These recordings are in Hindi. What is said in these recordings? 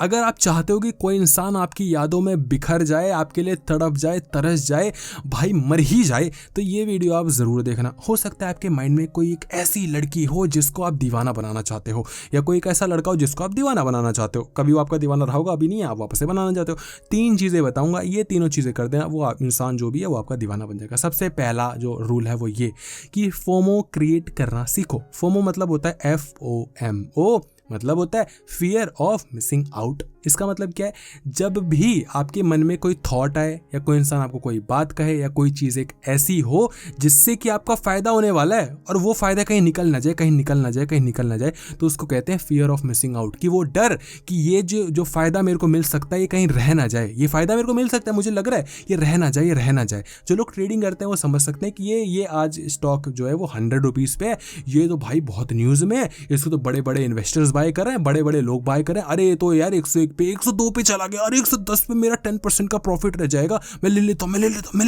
अगर आप चाहते हो कि कोई इंसान आपकी यादों में बिखर जाए, आपके लिए तड़प जाए, तरस जाए, भाई मर ही जाए, तो ये वीडियो आप ज़रूर देखना। हो सकता है आपके माइंड में कोई एक ऐसी लड़की हो जिसको आप दीवाना बनाना चाहते हो, या कोई एक ऐसा लड़का हो जिसको आप दीवाना बनाना चाहते हो। कभी वो आपका दीवाना रहा होगा, अभी नहीं है, आप वापस से बनाना चाहते हो। 3 चीज़ें बताऊंगा, ये तीनों चीज़ें कर देना, वो इंसान जो भी है वो आपका दीवाना बन जाएगा। सबसे पहला जो रूल है वो ये कि फोमो क्रिएट करना सीखो। फोमो मतलब होता है FOMO, मतलब होता है फियर ऑफ मिसिंग आउट। इसका मतलब क्या है, जब भी आपके मन में कोई थॉट आए या कोई इंसान आपको कोई बात कहे या कोई चीज़ एक ऐसी हो जिससे कि आपका फ़ायदा होने वाला है और वो फ़ायदा कहीं निकल ना जाए, कहीं निकल ना जाए, कहीं निकल ना जाए, तो उसको कहते हैं फियर ऑफ मिसिंग आउट। कि वो डर कि ये जो फ़ायदा मेरे को मिल सकता है ये कहीं रह ना जाए, ये फ़ायदा मेरे को मिल सकता है, मुझे लग रहा है ये रह ना जाए, ये रह ना जाए। जो लोग ट्रेडिंग करते हैं वो समझ सकते हैं कि ये आज स्टॉक जो है वो 100 रुपीज़ पे है, ये तो भाई बहुत न्यूज़ में है, इसको तो बड़े बड़े इन्वेस्टर्स बाय कर रहे हैं, बड़े बड़े लोग बाय कर रहे हैं। अरे तो यार 101 पे, 102 पे चला गया, अरे 110 पे मेरा 10% का प्रॉफिट रह जाएगा, मैं ले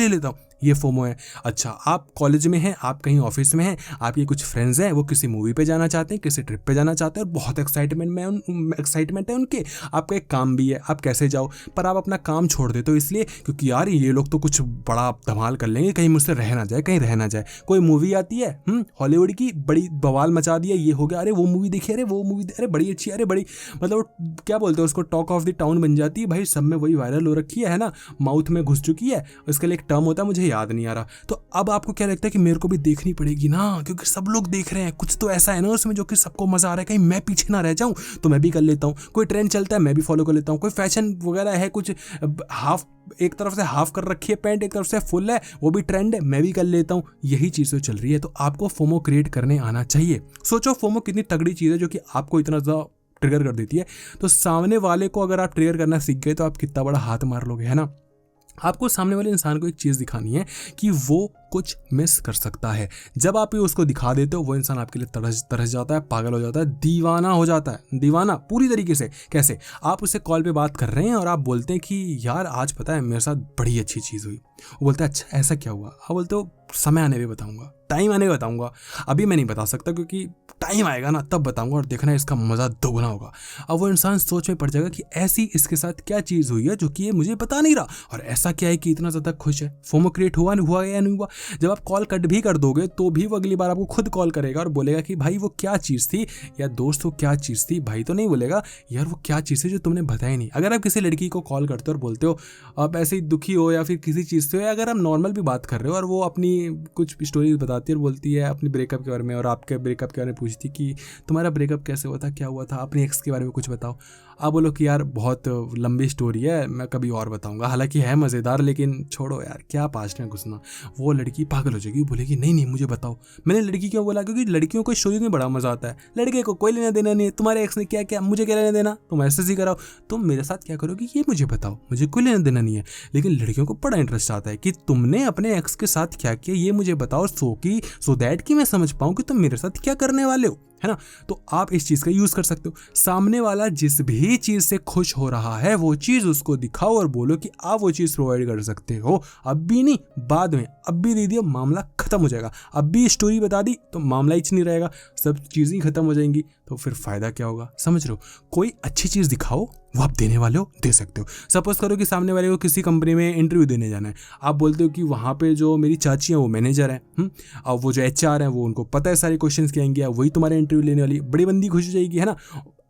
लेता हूँ। ये फोमो है। अच्छा, आप कॉलेज में हैं, आप कहीं ऑफिस में हैं, आपके कुछ फ्रेंड्स हैं, वो किसी मूवी पे जाना चाहते हैं, किसी ट्रिप पे जाना चाहते हैं और बहुत एक्साइटमेंट है उनके। आपका एक काम भी है, आप कैसे जाओ, पर आप अपना काम छोड़ देते हो इसलिए क्योंकि यार ये लोग तो कुछ बड़ा धमाल कर लेंगे, कहीं मुझसे रह ना जाए, कहीं रह ना जाए। कोई मूवी आती है हॉलीवुड की, बड़ी बवाल मचा दिया, ये हो गया, अरे वो मूवी देखी, अरे वो मूवी अरे बड़ी अच्छी, अरे बड़ी, मतलब क्या बोलते हैं उसको, टॉक ऑफ द टाउन बन जाती है भाई, सब में वही वायरल हो रखी है ना, माउथ में घुस चुकी है। उसके लिए एक टर्म होता है, मुझे याद नहीं आ रहा। तो अब आपको क्या लगता है कि मेरे को भी देखनी पड़ेगी ना, क्योंकि सब लोग देख रहे हैं, कुछ तो ऐसा है ना उसमें जो कि सबको मजा आ रहा है, कहीं मैं पीछे ना रह जाऊं, तो मैं भी कर लेता हूं। कोई ट्रेंड चलता है मैं भी फॉलो कर लेता हूं, कोई फैशन वगैरह है, कुछ हाफ, एक तरफ से हाफ कर रखी है पैंट, एक तरफ से फुल है, वो भी ट्रेंड है, मैं भी कर लेता हूं। यही चीज़ तो चल रही है। तो आपको फोमो क्रिएट करने आना चाहिए। सोचो फोमो कितनी तगड़ी चीज़ है जो कि आपको इतना ज़्यादा ट्रिगर कर देती है। तो सामने वाले को अगर आप ट्रिगर करना सीख गए तो आप कितना बड़ा हाथ मार लोगे, है ना। आपको सामने वाले इंसान को एक चीज़ दिखानी है कि वो कुछ मिस कर सकता है। जब आप ये उसको दिखा देते हो, वो इंसान आपके लिए तरस जाता है, पागल हो जाता है, दीवाना हो जाता है, दीवाना पूरी तरीके से। कैसे, आप उससे कॉल पे बात कर रहे हैं और आप बोलते हैं कि यार आज पता है मेरे साथ बड़ी अच्छी चीज़ हुई। वो बोलता है अच्छा ऐसा क्या हुआ। आप बोलते हो समय आने पे बताऊंगा, टाइम आने पे बताऊंगा, अभी मैं नहीं बता सकता क्योंकि टाइम आएगा ना तब बताऊंगा और देखना इसका मज़ा दोगुना होगा। अब वो इंसान सोच में पड़ जाएगा कि ऐसी इसके साथ क्या चीज़ हुई है जो कि ये मुझे बता नहीं रहा, और ऐसा क्या है कि इतना ज़्यादा खुश है। फोमो क्रिएट हुआ या नहीं हुआ। जब आप कॉल कट भी कर दोगे तो भी वो अगली बार आपको खुद कॉल करेगा और बोलेगा कि भाई वो क्या चीज़ थी, या दोस्त वो क्या चीज़ थी। भाई तो नहीं बोलेगा, यार वो क्या चीज़ है जो तुमने बताई नहीं। अगर आप किसी लड़की को कॉल करते हो और बोलते हो आप ऐसे ही दुखी हो या फिर किसी चीज़ से हो, या अगर आप नॉर्मल भी बात कर रहे हो और वो अपनी कुछ स्टोरी बताती है और बोलती है अपनी ब्रेकअप के बारे में, और आपके ब्रेकअप के बारे में पूछती कि तुम्हारा ब्रेकअप कैसे हुआ था, क्या हुआ था, अपनी एक्स के बारे में कुछ बताओ। आप बोलो कि यार बहुत लंबी स्टोरी है, मैं कभी और बताऊंगा, हालांकि है मज़ेदार लेकिन छोड़ो यार, क्या पास्ट में घुसना। वो लड़की पागल हो जाएगी, बोलेगी नहीं नहीं मुझे बताओ। मैंने लड़की क्यों बोला, क्योंकि लड़कियों को स्टोरी में बड़ा मज़ा आता है। लड़के को कोई लेना देना नहीं है, तुम्हारे एक्स ने क्या क्या मुझे क्या लेना देना, तुम ऐसे ही कराओ, तुम मेरे साथ क्या करोगे ये मुझे बताओ, मुझे कोई लेना देना नहीं है। लेकिन लड़कियों को बड़ा इंटरेस्ट आता है कि तुमने अपने एक्स के साथ क्या किया ये मुझे बताओ, सो दैट कि मैं समझ पाऊँ कि तुम मेरे साथ क्या करने वाले हो, है ना। तो आप इस चीज़ का यूज़ कर सकते हो। सामने वाला जिस भी चीज़ से खुश हो रहा है वो चीज़ उसको दिखाओ और बोलो कि आप वो चीज़ प्रोवाइड कर सकते हो, अब भी नहीं बाद में, अब भी दे दिया मामला खत्म हो जाएगा। अब भी स्टोरी बता दी तो मामला ही नहीं रहेगा, सब चीज़ें खत्म हो जाएंगी, तो फिर फ़ायदा क्या होगा, समझ रहे हो। कोई अच्छी चीज़ दिखाओ, वो आप देने वाले हो, दे सकते हो। सपोज करो कि सामने वाले को किसी कंपनी में इंटरव्यू देने जाना है, आप बोलते हो कि वहाँ पे जो मेरी चाची हैं वो मैनेजर हैं, और वो जो HR हैं वो उनको पता है सारे क्वेश्चंस क्या आएंगे, वही तुम्हारे इंटरव्यू लेने वाली, बड़ी बंदी खुश हो जाएगी, है ना।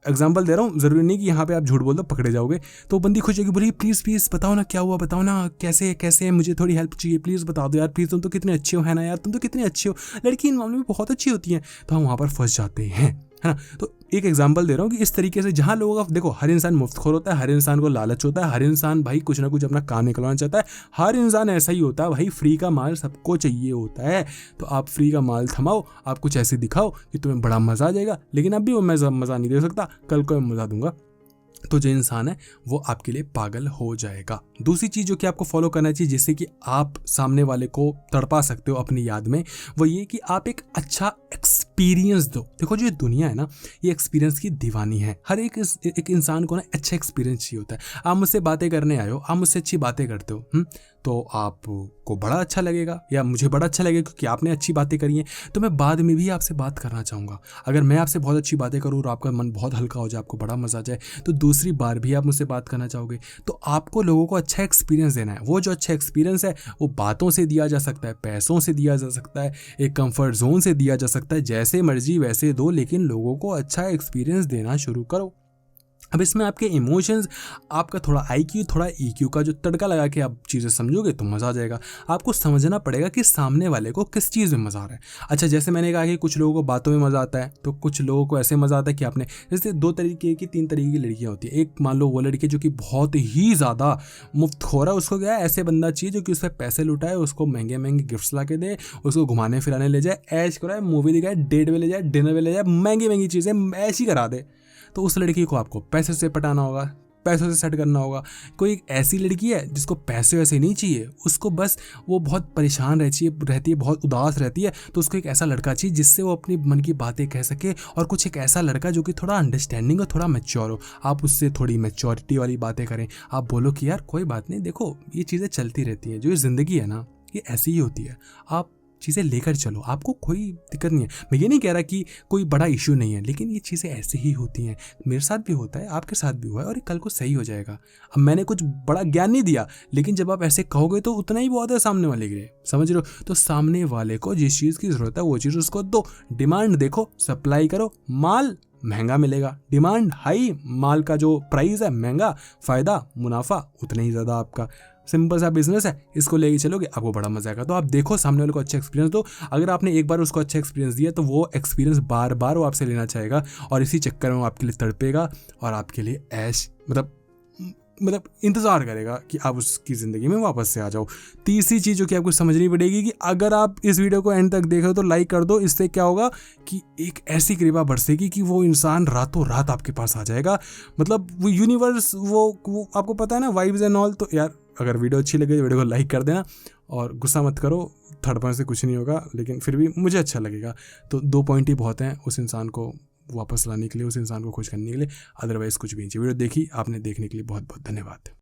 एग्जाम्पल दे रहा हूँ, ज़रूरी नहीं कि यहाँ पे आप झूठ बोल दो पकड़े जाओगे। तो बंदी खुश होगी, बोली प्लीज़ बताओ ना क्या हुआ, बताओ ना कैसे मुझे थोड़ी हेल्प चाहिए, प्लीज़ बता दो यार प्लीज़, तुम तो कितने अच्छे हो, है ना यार तुम तो कितने अच्छे हो। लड़की इन मामलों में बहुत अच्छी होती हैं, तो हम वहाँ पर फंस जाते हैं, है ना। तो एक एग्जांपल दे रहा हूँ कि इस तरीके से जहाँ लोगों का, देखो हर इंसान मुफ्तखोर होता है, हर इंसान को लालच होता है, हर इंसान भाई कुछ ना कुछ अपना काम निकलवाना चाहता है, हर इंसान ऐसा ही होता है भाई, फ्री का माल सबको चाहिए होता है। तो आप फ्री का माल थमाओ, आप कुछ ऐसे दिखाओ कि तुम्हें बड़ा मज़ा आ जाएगा, लेकिन अब भी वो मैं मज़ा नहीं दे सकता, कल को मैं मज़ा दूंगा, तो जो इंसान है वो आपके लिए पागल हो जाएगा। दूसरी चीज़ जो कि आपको फॉलो करना चाहिए जिससे कि आप सामने वाले को तड़पा सकते हो अपनी याद में, वो ये कि आप एक अच्छा एक्सपीरियंस दो। देखो जो ये दुनिया है ना, ये एक्सपीरियंस की दीवानी है। हर एक इंसान को ना अच्छा एक्सपीरियंस चाहिए होता है। आप मुझसे बातें करने आए हो, आप मुझसे अच्छी बातें करते हो, तो आपको बड़ा अच्छा लगेगा या मुझे बड़ा अच्छा लगेगा क्योंकि आपने अच्छी बातें करी हैं, तो मैं बाद में भी आपसे बात करना चाहूँगा। अगर मैं आपसे बहुत अच्छी बातें करूँ और आपका मन बहुत हल्का हो जाए, आपको बड़ा मजा आ जाए, तो दूसरी बार भी आप मुझसे बात करना चाहोगे। तो आपको लोगों को अच्छा एक्सपीरियंस देना है। वो जो अच्छा एक्सपीरियंस है वो बातों से दिया जा सकता है, पैसों से दिया जा सकता है, एक कंफर्ट जोन से दिया जा सकता है, जैसे मर्जी वैसे दो, लेकिन लोगों को अच्छा एक्सपीरियंस देना शुरू करो। अब इसमें आपके इमोशंस, आपका थोड़ा IQ, थोड़ा EQ का जो तड़का लगा के आप चीज़ें समझोगे तो मज़ा आ जाएगा। आपको समझना पड़ेगा कि सामने वाले को किस चीज़ में मज़ा आ रहा है। अच्छा, जैसे मैंने कहा कि कुछ लोगों को बातों में मज़ा आता है, तो कुछ लोगों को ऐसे मज़ा आता है कि आपने, जैसे 2 तरीके की 3 तरीके की लड़कियाँ होती हैं। एक मान लो वो लड़की जो कि बहुत ही ज़्यादा मुफ्तखोर है, उसको क्या है, ऐसे बंदा चाहिए जो कि उस पर पैसे लुटाए, उसको महंगे महंगे गिफ्ट्स ला के दे, उसको घुमाने फिराने ले जाए, ऐश कराए, मूवी दिखाए, डेट पे ले जाए, डिनर पे ले जाए, महंगी महंगी चीज़ें ऐसी करा दे। तो उस लड़की को आपको पैसे से पटाना होगा, पैसों से सेट करना होगा। कोई एक ऐसी लड़की है जिसको पैसे वैसे नहीं चाहिए, उसको बस वो बहुत परेशान रहती है, बहुत उदास रहती है, तो उसको एक ऐसा लड़का चाहिए जिससे वो अपनी मन की बातें कह सके, और कुछ एक ऐसा लड़का जो कि थोड़ा अंडरस्टैंडिंग और थोड़ा मैच्योर हो। आप उससे थोड़ी मैच्योरिटी वाली बातें करें, आप बोलो कि यार कोई बात नहीं, देखो ये चीज़ें चलती रहती हैं, जो ये ज़िंदगी है ना ये ऐसी ही होती है, आप चीज़ें लेकर चलो, आपको कोई दिक्कत नहीं है। मैं ये नहीं कह रहा कि कोई बड़ा इशू नहीं है, लेकिन ये चीज़ें ऐसे ही होती हैं। मेरे साथ भी होता है, आपके साथ भी हुआ है, और ये कल को सही हो जाएगा। अब मैंने कुछ बड़ा ज्ञान नहीं दिया, लेकिन जब आप ऐसे कहोगे तो उतना ही बहुत है सामने वाले के लिए, समझ रहे हो। तो सामने वाले को जिस चीज़ की ज़रूरत है वो चीज़ उसको दो। डिमांड देखो, सप्लाई करो, माल महंगा मिलेगा। डिमांड हाई, माल का जो प्राइस है महंगा, फ़ायदा मुनाफा उतना ही ज़्यादा आपका। सिंपल सा बिजनेस है, इसको लेके चलोगे आपको बड़ा मजा आएगा। तो आप देखो सामने वाले को अच्छा एक्सपीरियंस दो। अगर आपने एक बार उसको अच्छा एक्सपीरियंस दिया तो वो एक्सपीरियंस बार बार वो आपसे लेना चाहेगा, और इसी चक्कर में वो आपके लिए तड़पेगा और आपके लिए ऐश मतलब इंतज़ार करेगा कि आप उसकी ज़िंदगी में वापस से आ जाओ। तीसरी चीज़ जो कि आपको समझनी पड़ेगी कि अगर आप इस वीडियो को एंड तक देख रहे हो तो लाइक कर दो। इससे क्या होगा कि एक ऐसी कृपा बरसेगी कि वो इंसान रातों रात आपके पास आ जाएगा। मतलब वो यूनिवर्स, वो आपको पता है ना, वाइब्स एंड ऑल। तो यार अगर वीडियो अच्छी लगे तो वीडियो को लाइक कर देना, और गुस्सा मत करो, थर्ड पॉइंट से कुछ नहीं होगा, लेकिन फिर भी मुझे अच्छा लगेगा। तो 2 पॉइंट ही बहुत हैं उस इंसान को वापस लाने के लिए, उस इंसान को खुश करने के लिए, अदरवाइज़ कुछ भी नहीं चाहिए। वीडियो देखी आपने, देखने के लिए बहुत बहुत धन्यवाद।